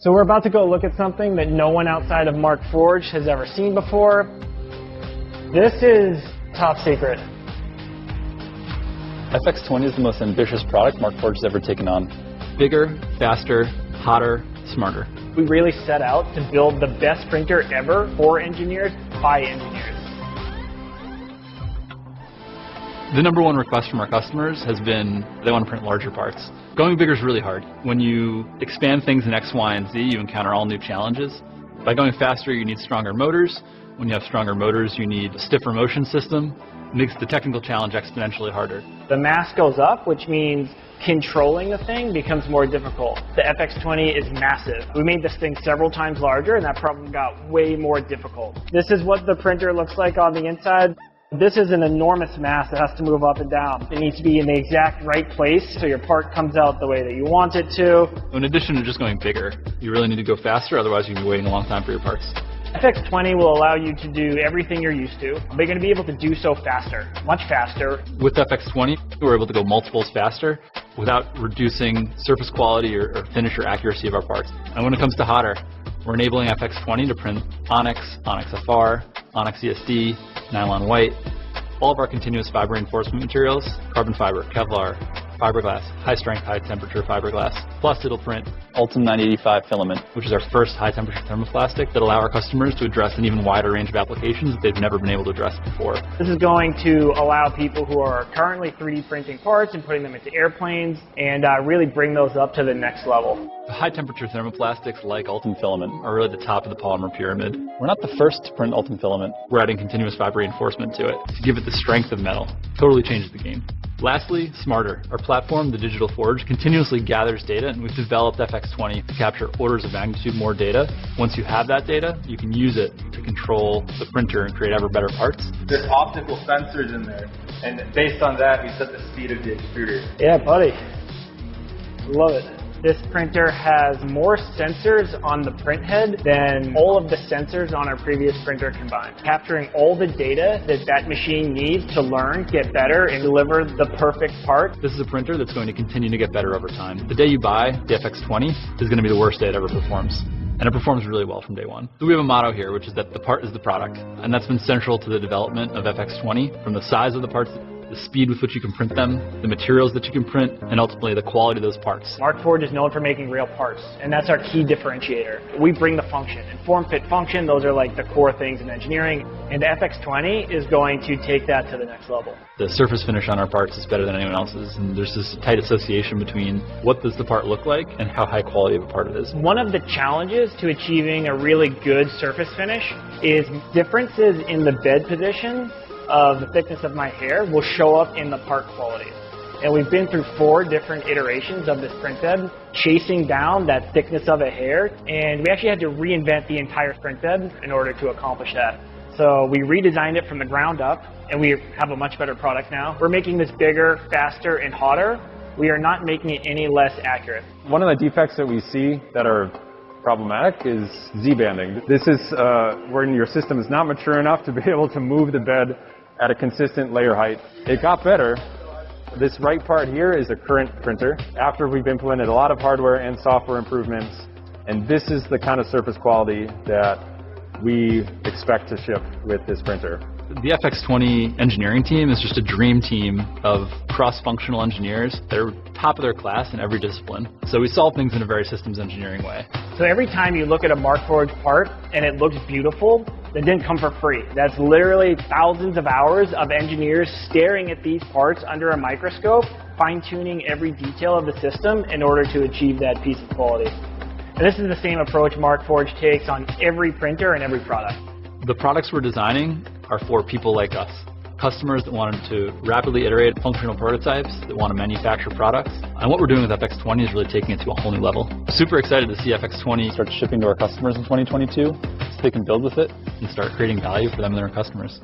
So we're about to go look at something that no one outside of Markforged has ever seen before. This is top secret. Fx20 is the most ambitious product Markforged has ever taken on. Bigger, faster, hotter, smarter. We really set out to build the best printer ever for engineers by engineers. The number one request from our customers has been they want to print larger parts. Going bigger is really hard. When you expand things in X, Y, and Z, you encounter all new challenges. By going faster, you need stronger motors. When you have stronger motors, you need a stiffer motion system. It makes the technical challenge exponentially harder. The mass goes up, which means controlling the thing becomes more difficult. The Fx20 is massive. We made this thing several times larger, and that problem got way more difficult. This is what the printer looks like on the inside. This is an enormous mass that has to move up and down. It needs to be in the exact right place so your part comes out the way that you want it to. In addition to just going bigger, you really need to go faster, otherwise you'll be waiting a long time for your parts. Fx20 will allow you to do everything you're used to, but you're going to be able to do so faster, much faster. With Fx20, we're able to go multiples faster without reducing surface quality or finish or accuracy of our parts. And when it comes to hotter, we're enabling Fx20 to print Onyx, Onyx FR, Onyx ESD, nylon white, all of our continuous fiber reinforcement materials, carbon fiber, Kevlar, fiberglass, high strength, high temperature fiberglass. Plus it'll print Ultim 985 filament, which is our first high temperature thermoplastic that allow our customers to address an even wider range of applications that they've never been able to address before. This is going to allow people who are currently 3D printing parts and putting them into airplanes and really bring those up to the next level. High temperature thermoplastics like Ultim filament are really the top of the polymer pyramid. We're not the first to print Ultim filament. We're adding continuous fiber reinforcement to it to give it the strength of metal. Totally changes the game. Lastly, Smarter. Our platform, the Digital Forge, continuously gathers data, and we've developed Fx20 to capture orders of magnitude more data. Once you have that data, you can use it to control the printer and create ever better parts. There's optical sensors in there, and based on that, we set the speed of the extruder. Yeah, buddy. Love it. This printer has more sensors on the print head than all of the sensors on our previous printer combined, capturing all the data that that machine needs to learn, get better, and deliver the perfect part. This is a printer that's going to continue to get better over time. The day you buy the Fx20 is going to be the worst day it ever performs. And it performs really well from day one. So we have a motto here, which is that the part is the product. And that's been central to the development of Fx20, from the size of the parts, the speed with which you can print them, the materials that you can print, and ultimately the quality of those parts. Markforged is known for making real parts, and that's our key differentiator. We bring the function. And form, fit, function, those are like the core things in engineering, and the Fx20 is going to take that to the next level. The surface finish on our parts is better than anyone else's, and there's this tight association between what does the part look like and how high quality of a part it is. One of the challenges to achieving a really good surface finish is differences in the bed position of the thickness of my hair will show up in the part quality. And we've been through 4 different iterations of this print bed, chasing down that thickness of a hair, and we actually had to reinvent the entire print bed in order to accomplish that. So we redesigned it from the ground up, and we have a much better product now. We're making this bigger, faster, and hotter. We are not making it any less accurate. One of the defects that we see that are problematic is Z-banding. This is when your system is not mature enough to be able to move the bed at a consistent layer height. It got better. This right part here is a current printer after we've implemented a lot of hardware and software improvements, and this is the kind of surface quality that we expect to ship with this printer. The Fx20 engineering team is just a dream team of cross-functional engineers that are top of their class in every discipline. So we solve things in a very systems engineering way. So every time you look at a Markforged part and it looks beautiful, that didn't come for free. That's literally thousands of hours of engineers staring at these parts under a microscope, fine-tuning every detail of the system in order to achieve that piece of quality. And this is the same approach Markforged takes on every printer and every product. The products we're designing are for people like us. Customers that wanted to rapidly iterate functional prototypes, that want to manufacture products. And what we're doing with Fx20 is really taking it to a whole new level. Super excited to see Fx20 start shipping to our customers in 2022 so they can build with it and start creating value for them and their customers.